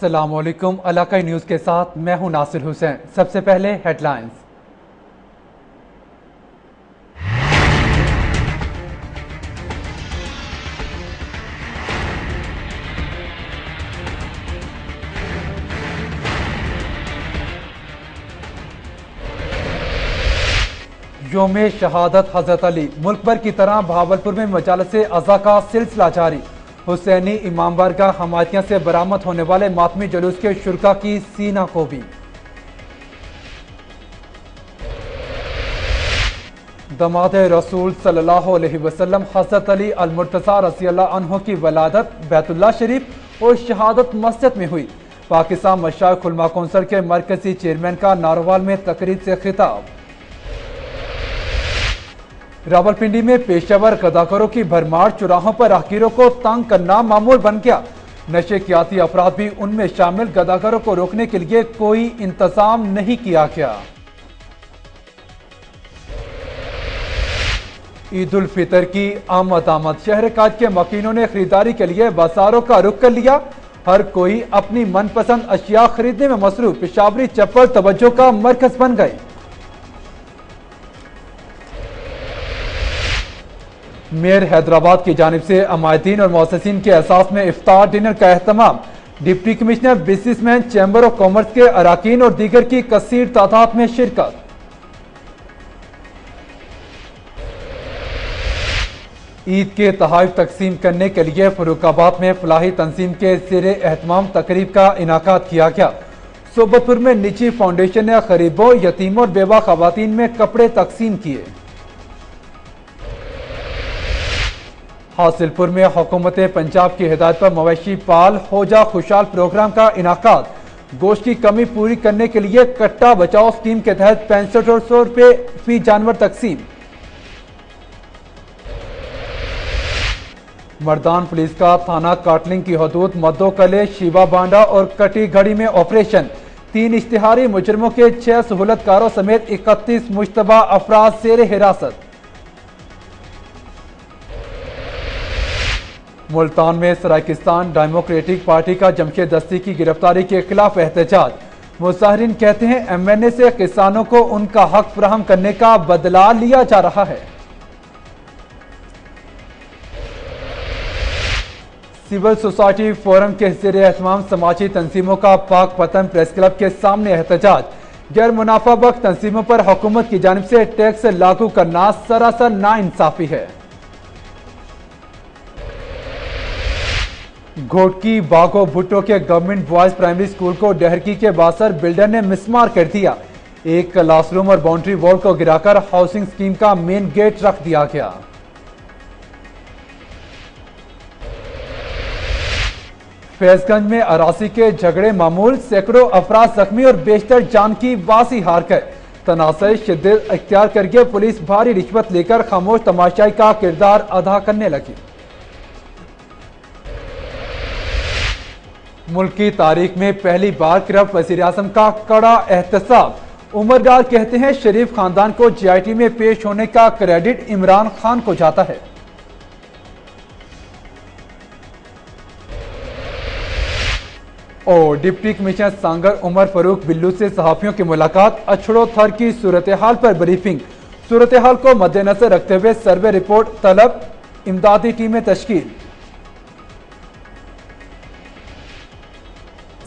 अस्सलामुअलैकुम। इलाकाई न्यूज़ के साथ मैं हूं नासिर हुसैन। सबसे पहले हेडलाइंस। योम शहादत हजरत अली, मुल्क भर की तरह भावलपुर में मजालसे अज़ा का सिलसिला जारी। हुसैनी इमाम बारगाह हमायतियां से बरामद होने वाले मातमी जुलूस के शुरका की सीना को भी। दमाद रसूल सल्लल्लाहु अलैहि वसल्लम हज़रत अली अल मुर्तज़ा रज़ियल्लाहु अन्हु की वलादत बैतुल्लाह शरीफ और शहादत मस्जिद में हुई। पाकिस्तान मशाइख उलमा कौंसिल के मरकजी चेयरमैन का नारोवाल में तकरीर से खिताब। रावलपिंडी में पेशेवर गदाकारों की भरमार, चौराहों पर राहगीरों को तंग करना मामूल बन गया। नशे की आती अफराद भी उनमें शामिल, गदाकारों को रोकने के लिए कोई इंतजाम नहीं किया गया। ईद उल फितर की आमद शहर काज के मकीनों ने खरीदारी के लिए बाजारों का रुख कर लिया। हर कोई अपनी मनपसंद अशिया खरीदने में मसरूफ। पेशावरी चप्पल तवज्जो का मरकज बन गए। मेयर हैदराबाद की जानिब से अमायतीन और मुअस्सिसीन के एहसास में इफ्तार डिनर का एहतमाम। Deputy commissioner businessman, chamber of commerce के अराकीन और दीगर की कसीर तादाद में शिरकत। ईद के तोहफे तकसीम करने के लिए फर्रुखाबाद में फलाही तंजीम के ज़ेरे एहतमाम तकरीब का इनाकाद किया गया। सोबतपुर में निजी फाउंडेशन ने गरीबों, यतीमों और बेवा खवातीन में कपड़े तकसीम किए। हासिलपुर में हुकूमत पंजाब की हिदायत पर मवेशी पाल हो जा खुशहाल प्रोग्राम का इनाकाद। गोश्त की कमी पूरी करने के लिए कट्टा बचाओ स्कीम के तहत 6500 रुपये फी जानवर तकसीम। मर्दान पुलिस का थाना काटलिंग की हदूद मद्दोकले, शिवा बांडा और कटी घड़ी में ऑपरेशन। 3 इश्तिहारी मुजरमों के 6 सहूलतकारों समेत 31 मुश्तबा अफराद ज़ेरे हिरासत। मुल्तान में सराकिस्तान डेमोक्रेटिक पार्टी का जमशेद दस्ती की गिरफ्तारी के खिलाफ एहतजाज। मुजाहिरीन कहते हैं MNA से किसानों को उनका हक फराहम करने का बदला लिया जा रहा है। सिविल सोसाइटी फोरम के ज़ेरे एहतमाम समाजी तंजीमों का पाक पतन प्रेस क्लब के सामने एहतजाज। गैर मुनाफा बख्श तंजीमों पर हुकूमत की जानिब से टैक्स लागू करना सरासर नाइंसाफी है। घोटकी बागो भुट्टो के गवर्नमेंट बॉयज प्राइमरी स्कूल को डहरकी के बासर बिल्डर ने मिसमार कर दिया। एक क्लासरूम और बाउंड्री वॉल को गिराकर हाउसिंग स्कीम का मेन गेट रख दिया गया। फैजगंज में अरासी के झगड़े मामूल, सैकड़ों अफराद जख्मी और बेशतर जान की बाजी हार गए। तनाज़ शिद्दत इख्तियार करके पुलिस भारी रिश्वत लेकर खामोश तमाशाई का किरदार अदा करने लगी। मुल्क की तारीख में पहली बार करप्ट वज़ीर आज़म का कड़ा एहतसाब। उमरदार कहते हैं शरीफ खानदान को GIT में पेश होने का क्रेडिट इमरान खान को जाता है। और डिप्टी कमिश्नर सांगर उमर फरूक बिल्लू से सहाफियों की मुलाकात। अछड़ो थर की सूरत हाल पर ब्रीफिंग। सूरत हाल को मद्देनजर रखते हुए सर्वे रिपोर्ट तलब, इमदादी टीमें तश्कील।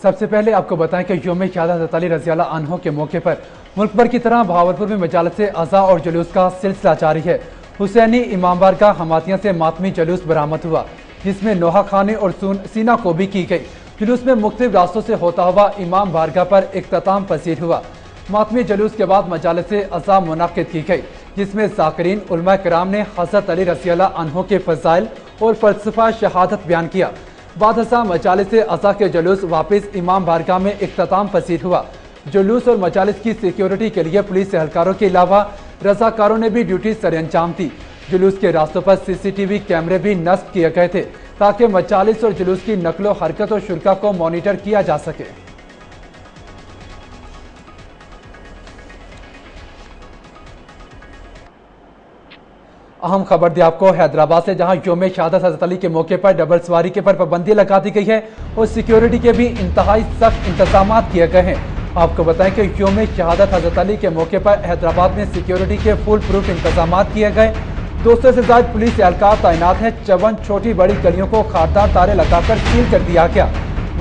सबसे पहले आपको बताएं कि योम शहादत हज़रत अली रज़ियल्लाहु अन्हु के मौके पर मुल्क भर की तरह भावलपुर में मजालसे अज़ा और जुलूस का सिलसिला जारी है। हुसैनी इमाम बारगाह हमायतियां से मातमी जुलूस बरामद हुआ, जिसमें नोहा खानी और सीना को भी की गई। जुलूस में मुख्तलिफ रास्तों से होता हुआ इमाम बारगाह पर इख्तिताम पसीर हुआ। मातमी जुलूस के बाद मजालसे अज़ा मुनक़िद की गई, जिसमें ज़ाकिरीन उलमा किराम ने हज़रत अली रज़ियल्लाहु अन्हु के फ़ज़ाइल और फ़लसफ़ा शहादत बयान किया। बाद मजालिस अज़ा के जुलूस वापस इमाम बारगाह में इख्तिताम पसीर हुआ। जुलूस और मजालिस की सिक्योरिटी के लिए पुलिस एहलकारों के अलावा रज़ाकारों ने भी ड्यूटी सर अंजाम दी। जुलूस के रास्तों पर CCTV कैमरे भी नस्ब किए गए थे, ताकि मजालिस और जुलूस की नकलो हरकत और शुरा को मॉनिटर किया जा सके। अहम खबर दी आपको हैदराबाद से, जहां यौम शहादत हज़रत अली के मौके पर डबल सवारी के पर पाबंदी लगा दी गई है और सिक्योरिटी के भी इंतहाई सख्त इंतजाम किए गए हैं। आपको बताएं कि यौम शहादत हज़रत अली के मौके पर हैदराबाद में सिक्योरिटी के फुल प्रूफ इंतजाम किए गए। 200 से ज्यादा पुलिस एहलकार तैनात है। 54 छोटी बड़ी गलियों को खारदार तारे लगाकर सील कर दिया गया।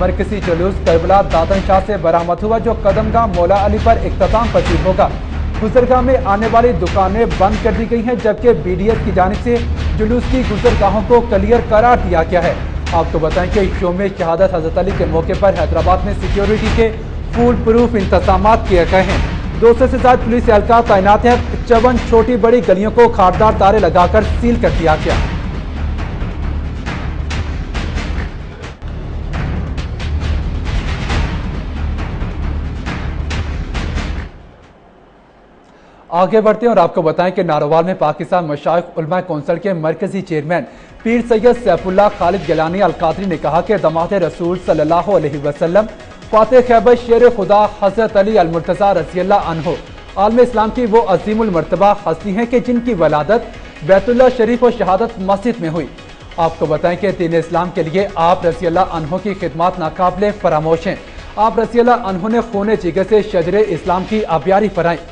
मरकजी जुलूस करबला दादन शाह से बरामद हुआ, जो कदमगाह मौला अली पर इख्तिताम पसीर होगा। गुजरगाह में आने वाली दुकानें बंद कर दी गई हैं, जबकि BDS की जानिब से जुलूस की गुजरगाहों को क्लियर करार दिया गया है। आपको बताएं कि यौम शहादत हज़रत अली के मौके पर हैदराबाद में सिक्योरिटी के फुल प्रूफ इंतजाम किए गए हैं। 200 से ज्यादा पुलिस एहलकार तैनात है। 54 छोटी बड़ी गलियों को खारदार तारे लगाकर सील कर दिया गया। आगे बढ़ते हैं और आपको बताएं कि नारोवाल में पाकिस्तान मशाइख उलमा कौंसिल के मरकजी चेयरमैन पीर सैयद सैफुल्लाह खालिद गिलानी अल कादरी ने कहा कि दमाद रसूल सल्लल्लाहु अलैहि वसल्लम फातिह खैबर शेर खुदा हजरत अली अल मुर्तज़ा रज़ियल्लाहु अन्हु आलम इस्लाम की वो अजीमुल मर्तबा हस्ती हैं कि जिनकी वलादत बैतुल्लाह शरीफ और शहादत मस्जिद में हुई। आपको बताएं कि दीन इस्लाम के लिए आप रज़ियल्लाहु अन्हु की खिदमत नाकाबिले फरामोश हैं। आप रज़ियल्लाहु अन्हु ने खून जिगर से शजरे इस्लाम की आबियारी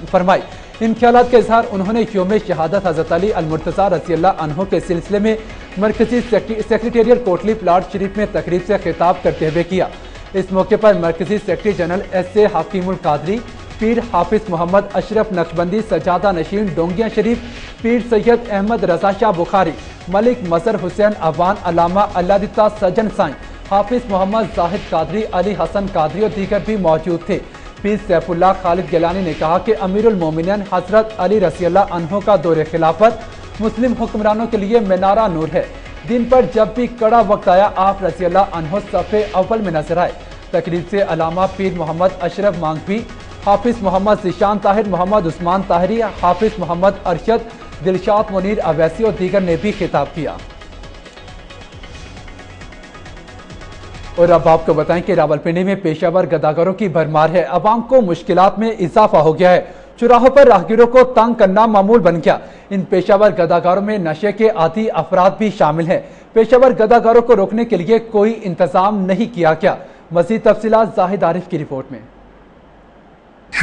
फरमाई। इन ख्यालात का इजहार उन्होंने यौम शहादत हज़रत अली अल मुर्तज़ा रज़ियल्लाहु अन्हु के सिलसिले में मरकजी सेक्रेटेरियल कोटली प्लाट शरीफ में तकरीब से खिताब करते हुए किया। इस मौके पर मरकजी सेक्रेटरी जनरल SA हकीमुल कादरी, पीर हाफिज मोहम्मद अशरफ नक्शबंदी, सजादा नशीन डोंगिया शरीफ, पीर सैयद अहमद रजा शाह बुखारी, मलिक मजहर हुसैन अवान, अलामा अल्लादिता सजन साईं, हाफिज मोहम्मद जाहिद कादरी, अली हसन कादरी और दीगर भी मौजूद थे। पीर सैफुल्लाह खालिद गिलानी ने कहा कि अमीरुल मोमिनीन हजरत अली रज़ियल्लाहु अन्हु का दौरे खिलाफत मुस्लिम हुक्मरानों के लिए मीनारा नूर है। दिन पर जब भी कड़ा वक्त आया, आप रज़ियल्लाहु अन्हु सफ़े अव्वल में नजर आए। तकरीब से अलामा पीर मोहम्मद अशरफ मांगवी, हाफिज मोहम्मद ज़ीशान ताहिर, मोहम्मद उस्मान ताहिरी, हाफिज मोहम्मद अरशद, दिलशाद मुनीर अवैसी और दीगर ने भी खिताब किया। और अब आपको बताएं कि रावलपिंडी में पेशावर गदागरों की भरमार है। अवाम को मुश्किलात में इजाफा हो गया है। चौराहों पर राहगीरों को तंग करना मामूल बन गया। इन पेशावर गदागारों में नशे के आदी अफराद भी शामिल हैं। पेशावर गदागारों को रोकने के लिए कोई इंतजाम नहीं किया गया। मज़ीद तफसीलात जाहिद आरिफ की रिपोर्ट में।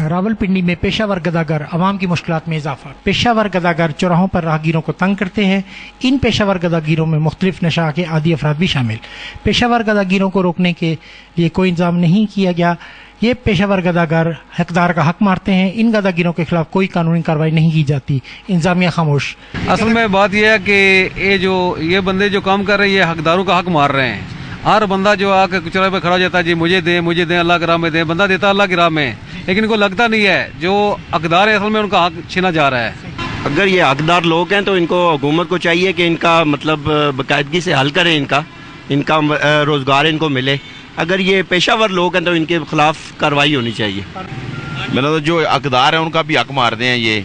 रावलपिंडी में पेशावर गदागर अवाम की मुश्किलात में इजाफा। पेशावर गदागर चौराहों पर राहगीरों को तंग करते हैं। इन पेशावर गदागिरों में मुख्तलिफ नशा के आदी अफराद भी शामिल। पेशावर गदागिरों को रोकने के लिए कोई इंतजाम नहीं किया गया। ये पेशावर गदागर हकदार का हक मारते हैं। इन गदागिरों के खिलाफ कोई कानूनी कार्रवाई नहीं की जाती। इंतजामिया खामोश। असल में बात यह है कि ये बंदे जो काम कर रहे हैं, ये हकदारों का हक मार रहे हैं। हर बंदा जो आकर कुचरा पे खड़ा हो जाता है, जी मुझे दे अल्लाह की राह में दे। बंदा देता अल्लाह की राह में, लेकिन इनको लगता नहीं है जो हकदार है असल में उनका हक छीना जा रहा है। अगर ये हकदार लोग हैं तो इनको हुकूमत को चाहिए कि इनका मतलब बाकायदगी से हल करें, इनका रोजगार इनको मिले। अगर ये पेशावर लोग हैं तो इनके खिलाफ कार्रवाई होनी चाहिए। मतलब तो जो हकदार है उनका भी हक मारते हैं। ये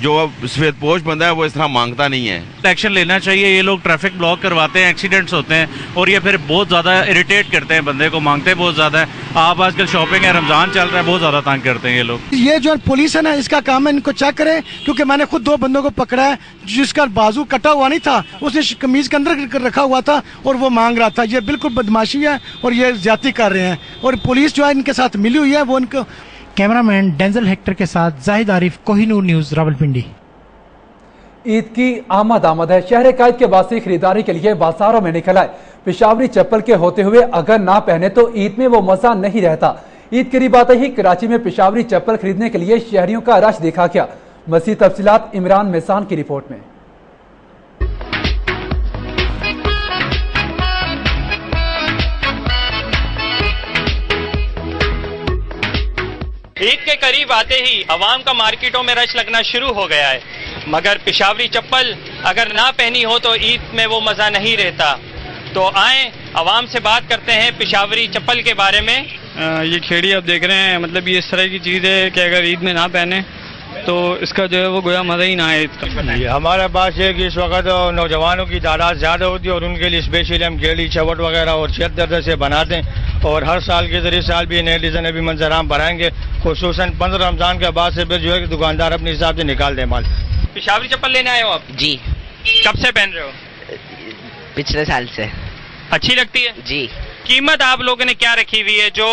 जो सफेद पोश बंदा है वो इस तरह मांगता नहीं है। एक्शन लेना चाहिए। ये लोग ट्रैफिक ब्लॉक करवाते हैं, एक्सीडेंट्स होते हैं और ये फिर बहुत ज़्यादा इरिटेट करते हैं बंदे को, मांगते बहुत ज़्यादा है। आप आजकल शॉपिंग है, रमज़ान चल रहा है, बहुत ज़्यादा तंग करते हैं ये लोग। ये जो पुलिस है ना, इसका काम है इनको चेक करें, क्योंकि मैंने खुद 2 बंदों को पकड़ा है जिसका बाजू कटा हुआ नहीं था, उसने कमीज के अंदर रखा हुआ था और वो मांग रहा था। ये बिल्कुल बदमाशी है और ये ज्यादती कर रहे हैं और पुलिस जो है इनके साथ मिली हुई है। वो इनको कैमरामैन डेंजल हेक्टर के साथ जाहिद आरिफ, कोहिनूर न्यूज़, रावलपिंडी। ईद की आमद है। शहर कायद के वासी खरीदारी के लिए बाजारों में निकल आए। पेशावरी चप्पल के होते हुए अगर ना पहने तो ईद में वो मजा नहीं रहता। ईद करीब आते ही कराची में पेशावरी चप्पल खरीदने के लिए शहरियों का रश देखा गया। मज़ीद तफसीलात इमरान मिसान की रिपोर्ट में। ईद के करीब आते ही अवाम का मार्केटों में रश लगना शुरू हो गया है, मगर पेशावरी चप्पल अगर ना पहनी हो तो ईद में वो मजा नहीं रहता। तो आए अवाम से बात करते हैं पेशावरी चप्पल के बारे में। ये खेड़ी आप देख रहे हैं, मतलब ये इस तरह की चीज़ है कि अगर ईद में ना पहने तो इसका जो है वो गोया मजा ही ना आए ईद का। हमारे पास है कि इस वक्त नौजवानों की तादाद ज़्यादा होती है और उनके लिए स्पेशली हम खेड़ी चवट वगैरह और छत से बनाते हैं और हर साल के जरिए साल भी नए डिज़ाइन अभी मंजराम बनाएंगे। खुसूसन 15 रमज़ान के बाद से फिर जो है दुकानदार अपने हिसाब से निकाल दे माल। पेशावरी चप्पल लेने आए हो आप? जी। कब से पहन रहे हो? पिछले साल से। अच्छी लगती है जी। कीमत आप लोगों ने क्या रखी हुई है? जो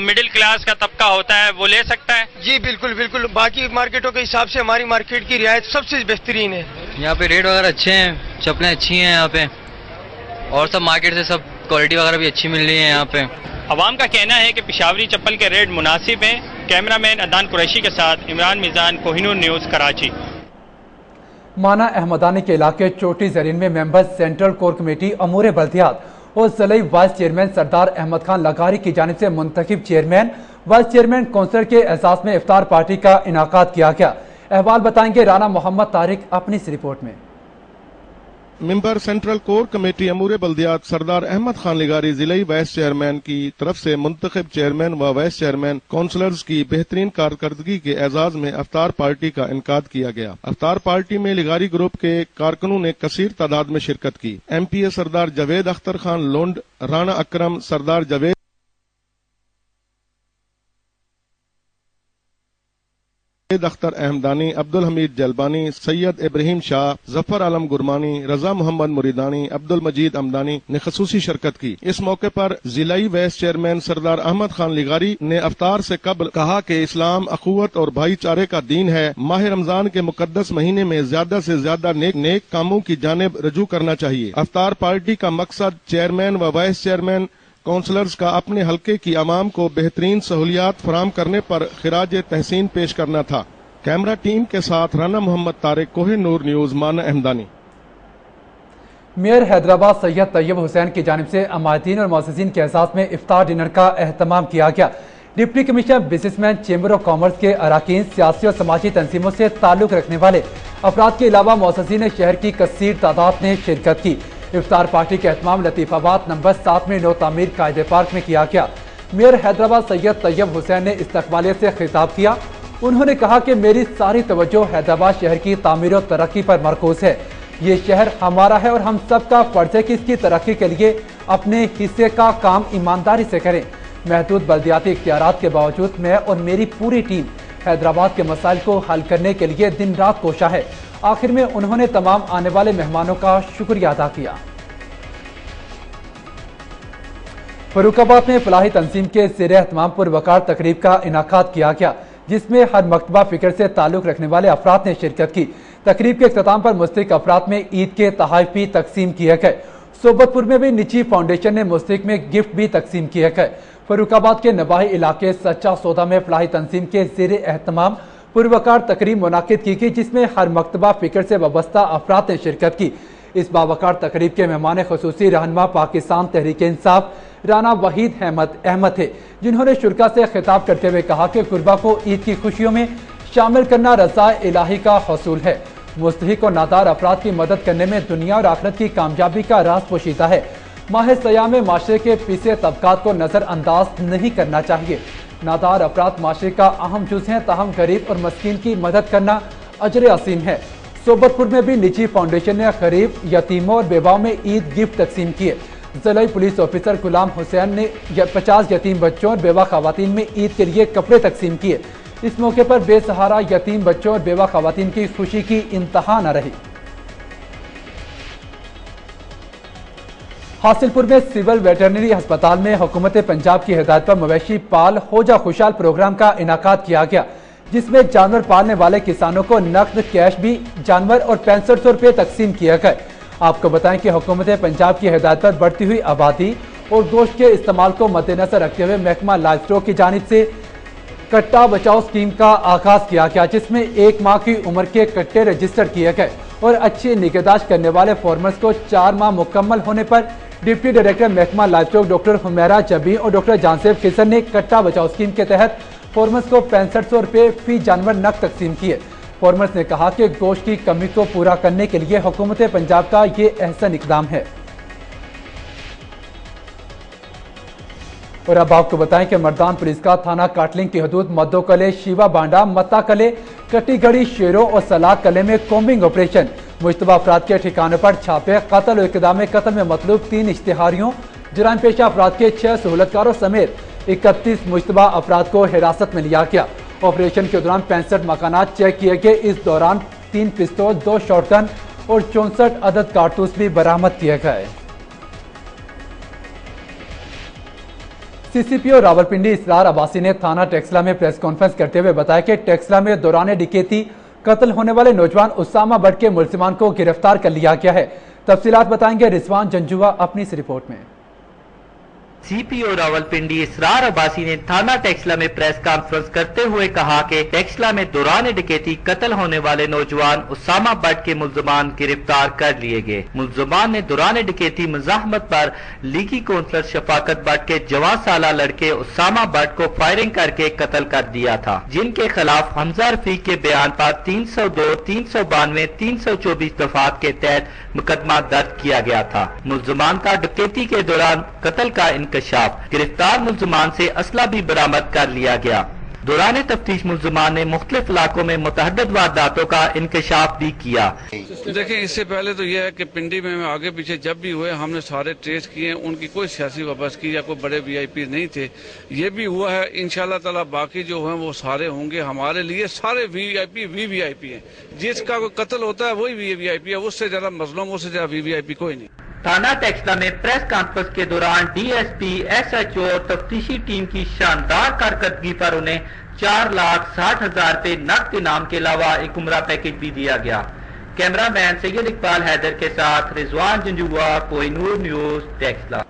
मिडिल क्लास का तबका होता है वो ले सकता है? जी बिल्कुल बिल्कुल, बाकी मार्केटों के हिसाब से हमारी मार्केट की रियायत सबसे बेहतरीन है। यहाँ पे रेट वगैरह अच्छे हैं, चप्पलें अच्छी हैं यहाँ पे, और सब मार्केट से सब क्वालिटी वगैरह भी अच्छी मिल रही है यहाँ पे। अवाम का कहना है कि पेशावरी चप्पल के रेट मुनासिब हैं। कैमरामैन अदनान कुरैशी के साथ इमरान मिजान, कोहिनूर न्यूज़, कराची। माना अहमदानी के इलाके चोटी जरीन में मेंबर सेंट्रल कोर कमेटी अमूर बल्दियात और ज़िले वाइस चेयरमैन सरदार अहमद खान लगारी की जानिब से मुंतखब चेयरमैन वाइस चेयरमैन कौंसिलर के एहसास में इफ्तार पार्टी का इनाकाद किया गया। अहवाल बताएंगे राना मोहम्मद तारिक अपनी इस रिपोर्ट में। मेंबर सेंट्रल कोर कमेटी अमूर बल्दियात सरदार अहमद खान लगारी जिले वाइस चेयरमैन की तरफ से मुंतखब चेयरमैन व वाइस चेयरमैन काउंसलर्स की बेहतरीन कारकर्दगी के एजाज में अफ्तार पार्टी का इनकाद किया गया। अफ्तार पार्टी में लगारी ग्रुप के कारकुनों ने कसीर तादाद में शिरकत की। MPA सरदार जावेद अख्तर खान लोंड, राना अकरम, सरदार जावेद अख्तर अहमदानी, अब्दुल हमीद जलबानी, सैयद इब्राहिम शाह, जफर आलम गुरमानी, रजा मोहम्मद मुरीदानी, अब्दुल मजीद अमदानी ने खसूसी शिरकत की। इस मौके पर जिलाई वाइस चेयरमैन सरदार अहमद खान लगारी ने अफ्तार से कबल कहा कि इस्लाम अखुवत और भाईचारे का दीन है। माह रमजान के मुकद्दस महीने में ज्यादा से ज्यादा नेक कामों की जानिब रजू करना चाहिए। अफ्तार पार्टी का मकसद चेयरमैन व वाइस चेयरमैन काउंसलर्स का अपने हलके की आवाम को बेहतरीन सहूलियात फराम करने पर खिराज तहसीन पेश करना था। कैमरा टीम के साथ राना मोहम्मद तारिक, कोहिनूर न्यूज़, माना अहमदानी। मेयर हैदराबाद सैयद तैयब हुसैन की जानिब से अमायतीन और मोअज़्ज़िज़ीन के एहसास में इफ्तार डिनर का एहतमाम किया गया। Deputy commissioner businessman, chamber of commerce के अराकीन, सियासी और समाजी तंजीमों से ताल्लुक रखने वाले अफराद के अलावा मोअज़्ज़िज़ीन शहर की कसीर तादाद ने शिरकत की। इफ्तार पार्टी का एहतमाम लतीफ़ाबाद नंबर 7 में नौ तामीर कायदे पार्क में किया गया। मेयर हैदराबाद सैयद तैयब हुसैन ने इस्तकबालियत से खिताब किया। उन्होंने कहा कि मेरी सारी तवज्जो हैदराबाद शहर की तामीर और तरक्की पर मरकूज है। ये शहर हमारा है और हम सब का फर्ज है कि इसकी तरक्की के लिए अपने हिस्से का काम ईमानदारी से करें। महदूद बल्दियाती इख्तियारात के बावजूद मैं और मेरी पूरी टीम हैदराबाद के मसाइल को हल करने के लिए दिन रात कोशा है। आखिर में उन्होंने तमाम आने वाले मेहमानों का शुक्रिया अदा किया। फर्रुखाबाद में फलाही तंजीम के ज़ेर एहतमाम पुरवकार तकरीब का इनाकाद किया गया, जिसमें हर मकतबा फिक्र से ताल्लुक रखने वाले अफराद ने शिरकत की। तकरीब के इख्तिताम पर मुस्तहिक अफराद में ईद के तोहफे भी तकसीम किए गए। सोबतपुर में भी निजी फाउंडेशन ने मुस्तहिक में गिफ्ट भी तकसीम किए गए। फर्रुखाबाद के नवाही इलाके सच्चा सौदा में फलाही तंजीम के ज़ेर एहतमाम पुरवकार तकरीब मुनाकिद की गई, जिसमें हर मकतबा फिक्र से वाबस्ता अफराद ने शिरकत की। इस बावकार तकरीब के मेहमान खुसूसी रहनुमा पाकिस्तान तहरीक इंसाफ राना वहीद अहमद थे, जिन्होंने शुरका से खिताब करते हुए कहा कि गुरबा को ईद की खुशियों में शामिल करना रज़ा इलाही का हसूल है। मुस्तहिक और नादार अफराद की मदद करने में दुनिया और आखिरत की कामयाबी का राज पोशीदा है। माह सयाम में माशरे के पीछे तबकात को नज़रअंदाज नहीं करना चाहिए। नादार अफराद माशरे का अहम जुज़ हैं, ताहम गरीब और मस्कीन की मदद करना अजर असीम है। सोबतपुर में भी निजी फाउंडेशन ने गरीब, यतीमों और बेवाओं में ईद गिफ्ट तकसीम किए। जिला पुलिस ऑफिसर गुलाम हुसैन ने 50 यतीम बच्चों और बेवा खवातीन में ईद के लिए कपड़े तकसीम किए। इस मौके पर बेसहारा यतीम बच्चों और बेवा खवातीन की खुशी की इंतहा न रही। हासिलपुर में सिविल वेटरनरी अस्पताल में हुकूमत पंजाब की हिदायत पर मवेशी पाल हो जा खुशहाल प्रोग्राम का इनाकाद किया गया, जिसमें जानवर पालने वाले किसानों को नकद कैश भी जानवर और 6500 रुपये तकसीम किए गए। आपको बताएं कि हुकूमत पंजाब की हिदायत पर बढ़ती हुई आबादी और गोश्त के इस्तेमाल को मद्देनजर रखते हुए महकमा लाइफ स्टॉक की जानिब से कट्टा बचाओ स्कीम का आगाज किया गया, जिसमें 1 माह की उम्र के कट्टे रजिस्टर किए गए और अच्छी निगहदाश्त करने वाले फार्मर्स को 4 माह मुकम्मल होने पर डिप्टी डायरेक्टर महकमा लाइफ स्टॉक डॉक्टर हुमैरा जबी और डॉक्टर जानसेब खिसर ने कट्टा बचाओ स्कीम के तहत फार्मर्स को 6500 रुपये फी जानवर नकद तकसीम किए। फार्मर्स ने कहा कि गोश्त की कमी को पूरा करने के लिए हुकूमत पंजाब का ये अहसन इकदाम है। और अब आपको बताएं कि मर्दान पुलिस का थाना काटलिंग की हदूद मद्दोकले, शिवा बांडा, मत्ता कले, कटीगढ़ी, शेरों और सलाक कले में कॉम्बिंग ऑपरेशन, मुश्तबा अफराद के ठिकानों पर छापे, कत्ल और इक़दाम कत्ल में मतलूब 3 इश्तिहारियों, जुराम पेशा अफराद के 6 सहूलतकारों समेत 31 मुश्तबा अफराद को हिरासत में लिया गया। ऑपरेशन के दौरान 65 मकानात चेक किए गए। इस दौरान 3 पिस्तौल, 2 शॉटगन और 64 अदद कारतूस भी बरामद किए गए। सीसीपीओ रावलपिंडी इसरार अब्बासी ने थाना टेक्सला में प्रेस कॉन्फ्रेंस करते हुए बताया कि टेक्सला में दौरान डिकेती कत्ल होने वाले नौजवान उसामा बट के मुलजिमान को गिरफ्तार कर लिया गया है। तफसीलात बताएंगे रिजवान जंजुआ अपनी इस रिपोर्ट में। सीपीओ रावलपिंडी इसरार अब्बासी ने थाना टेक्सला में प्रेस कॉन्फ्रेंस करते हुए कहा कि टेक्सला में दौरान डकैती कत्ल होने वाले नौजवान उसामा बट के मुलजमान गिरफ्तार कर लिए गए। मुलजमान ने दौरान डकैती मुजाहमत पर लीगी कौंसलर शफाकत बट के जवान साला लड़के उसामा बट को फायरिंग करके कत्ल कर दिया था, जिनके खिलाफ हमजा रफीक के बयान पर 302, 392, 324 दफात के तहत मुकदमा दर्ज किया गया था। मुलजमान का डकैती के दौरान कत्ल का इंकशाफ, गिरफ्तार मुलजमान से असला भी बरामद कर लिया गया। दौरान तफ्तीश मुलजमान ने मुख्तलिफ इलाकों में मुतअद्दिद वारदातों का इंकशाफ भी किया। देखिए, इससे पहले तो यह है कि पिंडी में आगे पीछे जब भी हुए हमने सारे ट्रेस किए, उनकी कोई सियासी वाबस्तगी या कोई बड़े वीआईपी नहीं थे। ये भी हुआ है, इंशाल्लाह ताला बाकी जो है वो सारे होंगे। हमारे लिए सारे वीवीआईपी हैं। जिसका कोई कत्ल होता है वही वीवीआईपी है, उससे ज्यादा मजलूम, उससे ज्यादा वीवीआईपी कोई नहीं। थाना टेक्सला में प्रेस कॉन्फ्रेंस के दौरान डीएसपी, एसएचओ और तफ्तीशी टीम की शानदार कारकर्दगी पर उन्हें 4,60,000 रुपए नकद इनाम के अलावा एक उम्रा पैकेज भी दिया गया। कैमरामैन सैयद इकबाल हैदर के साथ रिजवान जंजुआ, कोहिनूर न्यूज, टेक्सला।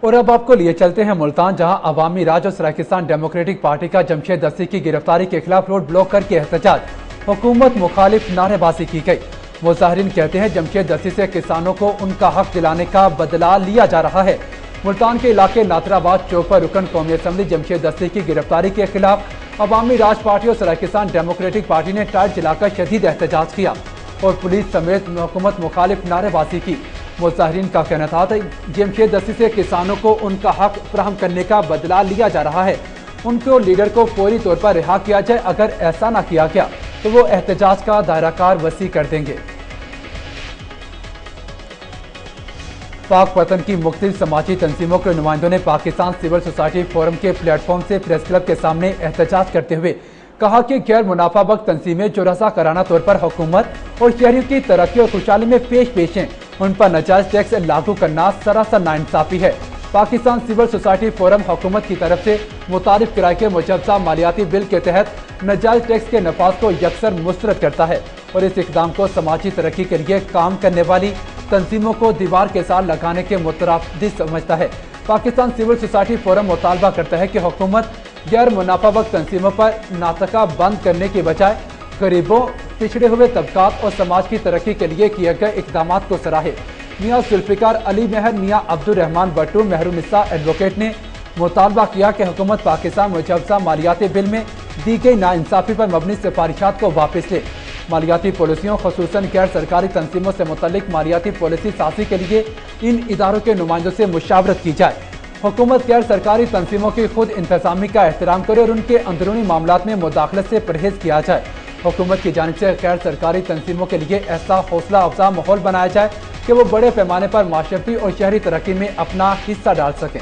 और अब आपको लिए चलते हैं मुल्तान, जहां अवामी राज और सराकिस्तान डेमोक्रेटिक पार्टी का जमशेद दस्ती की गिरफ्तारी के खिलाफ रोड ब्लॉक करके एहतजाज, हुकूमत मुखालिफ नारेबाजी की गई। मुजाहिरीन कहते हैं जमशेद दस्ती से किसानों को उनका हक दिलाने का बदला लिया जा रहा है। मुल्तान के इलाके नातराबाद चौक पर रुकन कौमी असम्बली जमशेद दस्ती की गिरफ्तारी के खिलाफ अवामी राज पार्टी और सराकिस्तान डेमोक्रेटिक पार्टी ने टायर जलाकर शदीद एहतजाज किया और पुलिस समेत हुकूमत मुखालिफ नारेबाजी की। मुजाहिरीन का कहना था जमशेद दस्ती से किसानों को उनका हक फराहम करने का बदला लिया जा रहा है। उनको लीडर को फौरी तौर पर रिहा किया जाए, अगर ऐसा ना किया गया तो वो एहतजाज का दायराकार वसी कर देंगे। पाक वतन की मुख्तलिफ समाजी तंजीमों के नुमाइंदों ने पाकिस्तान सिविल सोसाइटी फोरम के प्लेटफॉर्म से प्रेस क्लब के सामने एहतजाज करते हुए कहा कि गैर मुनाफा बख्श तंजीमें जो रज़ाकाराना तौर पर हुकूमत और शहरियों की तरक्की और खुशहाली में पेश हैं, उन पर नाजायज टैक्स लागू करना सरासर नाइंसाफी है। पाकिस्तान सिविल सोसाइटी फोरम हुकूमत की तरफ से मुतारिफ किराए के मुजवजा मालियाती बिल के तहत नाजायज टैक्स के नफाज को यकसर मुस्तरद करता है और इस इक़दाम को समाजी तरक्की के लिए काम करने वाली तंजीमों को दीवार के साथ लगाने के मुतरादिफ समझता है। पाकिस्तान सिविल सोसाइटी फोरम मुतालबा करता है कि हुकूमत गैर मुनाफा बख्श तंजीमों पर नातका बंद करने के बजाय गरीबों, पिछड़े हुए तबकात और समाज की तरक्की के लिए किए गए इक़दाम को सराहे। मियाँ जुल्फ़िकार अली महर, मियाँ अब्दुल रहमान बट्टू, महरुनिसा एडवोकेट ने मुतालबा किया कि हुकूमत पाकिस्तान मुजवजा मालियाती बिल में दी गई नाइंसाफी पर मबनी सिफारिशात को वापस ले। मालियाती पॉलिसियों ख़ुसूसन गैर सरकारी तंजीमों से मुतल्लिक मालियाती पॉलिसी साजी के लिए इन इदारों के नुमाइंदों से मुशावरत की जाए। हुकूमत गैर सरकारी तंजीमों की खुद इंतजामी का एहतराम करे और उनके अंदरूनी मामलात में मुदाखलत से परहेज किया जाए। हुकूमत की जानिब से गैर सरकारी तंजीमों के लिए ऐसा हौसला अफजा माहौल बनाया जाए कि वो बड़े पैमाने पर माशरती और शहरी तरक्की में अपना हिस्सा डाल सकें।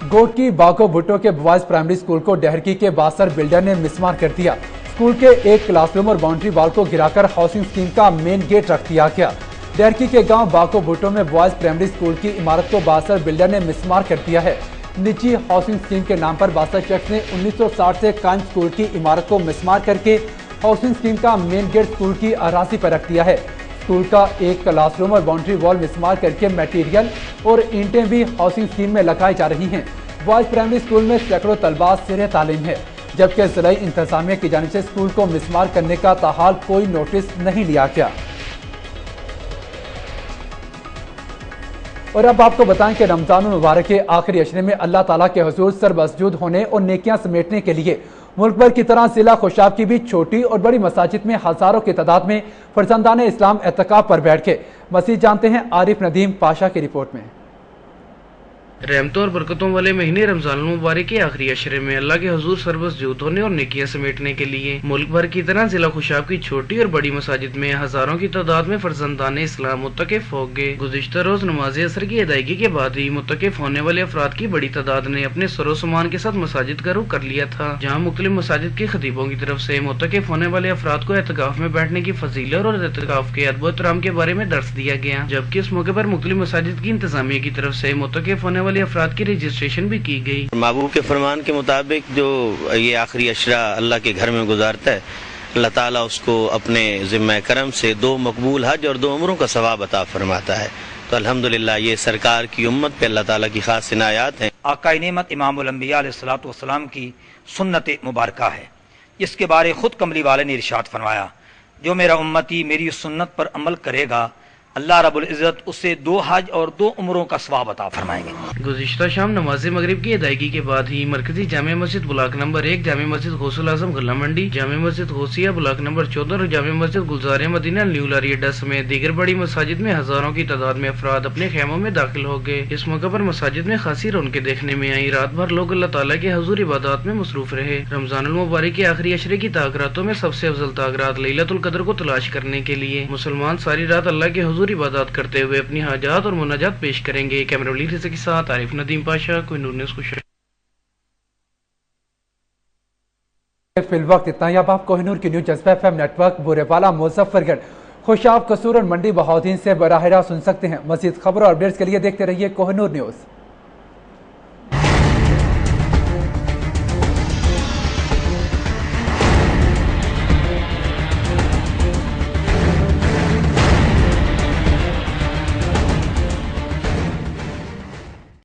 गोट की बाको भुट्टो के बॉयज प्राइमरी स्कूल को डहरकी के बासर बिल्डर ने मिसमार कर दिया। स्कूल के एक क्लासरूम और बाउंड्री वॉल को गिराकर हाउसिंग स्कीम का मेन गेट रख दिया गया। डहरकी के गांव बाको भुट्टो में बॉयज प्राइमरी स्कूल की इमारत को बासर बिल्डर ने मिसमार कर दिया है। निजी हाउसिंग स्कीम के नाम पर बासर शख्स ने 1960 से कायम स्कूल की इमारत को मिसमार करके हाउसिंग स्कीम का मेन गेट स्कूल की अराजी पर रख दिया है। स्कूल का एक क्लासरूम और बाउंड्री वॉल मिसमार करके मटेरियल और ईंटें भी हाउसिंग स्कीम में लगाई जा रही हैं। बॉयज प्राइमरी स्कूल में सैकड़ों तलबा सिरे तालीम है, जबकि जिला इंतजामिया की जानिब से स्कूल को मिसमार करने का ताहाल कोई नोटिस नहीं लिया गया। और अब आपको बताएं कि रमजान मुबारक के आखिरी अशरे में अल्लाह ताला के हुजूर सरमसजूद होने और नेकियां समेटने के लिए मुल्क भर की तरह जिला खुशाब की भी छोटी और बड़ी मसाजिद में हजारों की तादाद में फरजंदान इस्लाम एतकाफ पर बैठ के मसीह जानते हैं आरिफ नदीम पाशा की रिपोर्ट में। रहमतों और बरकतों वाले महीने रमजान मुबारक के आखिरी अशरे में अल्लाह के हुजूर सरबस जूत होने और नेकियां समेटने के लिए मुल्क भर की तरह जिला खुशाब की छोटी और बड़ी मसाजिद में हजारों की तादाद में फर्जंदान इस्लाम मुत्तकिफ हो गए। गुज़िश्ता रोज नमाज असर की अदायगी के बाद ही मुत्तकिफ होने वाले अफराद की बड़ी तादाद ने अपने सरो सामान के साथ मसाजिद का रुख कर लिया था, जहाँ मुख्तलिफ मसाजिद के खतीबों की तरफ से मुत्तकिफ होने वाले अफराद को एतकाफ में बैठने की फजीलत और एतकाफ के अदब एहतराम के बारे में दर्स दिया गया, जबकि इस मौके पर मुख्तलिफ मसाजिद की इंतजामिया की तरफ से मुत्तकिफ होने वाले अफराद की रजिस्ट्रेशन भी की गई। महबूब के फरमान के मुताबिक जो ये आखिरी अशरा अल्लाह के घर में गुजारता है, अल्लाह ताला उसको अपने ज़िम्मा करम से 2 मकबूल हज और 2 उम्रों का सवाब अता फरमाता है। तो अल्हम्दुलिल्लाह ये सरकार की उम्मत पे अल्लाह ताला की खास इनायात हैं। आका नेमत इमामुल अंबिया अलैहिस्सलातु वस्सलाम की सुन्नत मुबारका है, जिसके बारे खुद कमली वाले ने इरशाद फरमाया, जो मेरा उम्मती मेरी सुन्नत पर अमल करेगा अल्लाह रब्बुल इज़्ज़त उसे 2 हज और 2 उम्रों का सवाब अता फरमाएंगे। गुज़िश्ता शाम नमाज मगरिब की अदायगी के बाद ही मरकजी जामे मस्जिद ब्लॉक नंबर 1, जामे मस्जिद गौसुल आजम गल्ला मंडी, जामे मस्जिद गौसिया ब्लॉक नंबर 14 और जामे मस्जिद गुलजार मदीना न्यू लारी अड्डा समेत दीगर बड़ी मसाजिद में हजारों की तादाद में अफराद अपने खेमों में दाखिल हो गए। इस मौके पर मसाजिद में खासी रौनकें देखने में आई। रात भर लोग अल्लाह ताला के हुजूर इबादत में मसरूफ रहे। रमजान मुबारक के आखिरी अशरे की ताकरातों में सबसे अफजल ताकरात लैलतुल कद्र को तलाश करने के लिए मुसलमान सारी रात अल्लाह के हुजूर इबादत करते हुए अपनी हाजात और मुनाजात पेश करेंगे। कैमरा लीडर के साथ आरिफ नदीम पाशा, कोहिनूर न्यूज़ खुश। फिलवक्त इतना ही। अब आप कोहिनूर की न्यूज जज्बा FM नेटवर्क बुरेपाला मुजफ्फरगढ़ खुशाब कसूर और मंडी बहाउद्दीन से बराह रास्त सुन सकते हैं। मज़ीद खबरों और अपडेट्स के लिए देखते रहिए कोहिनूर न्यूज़।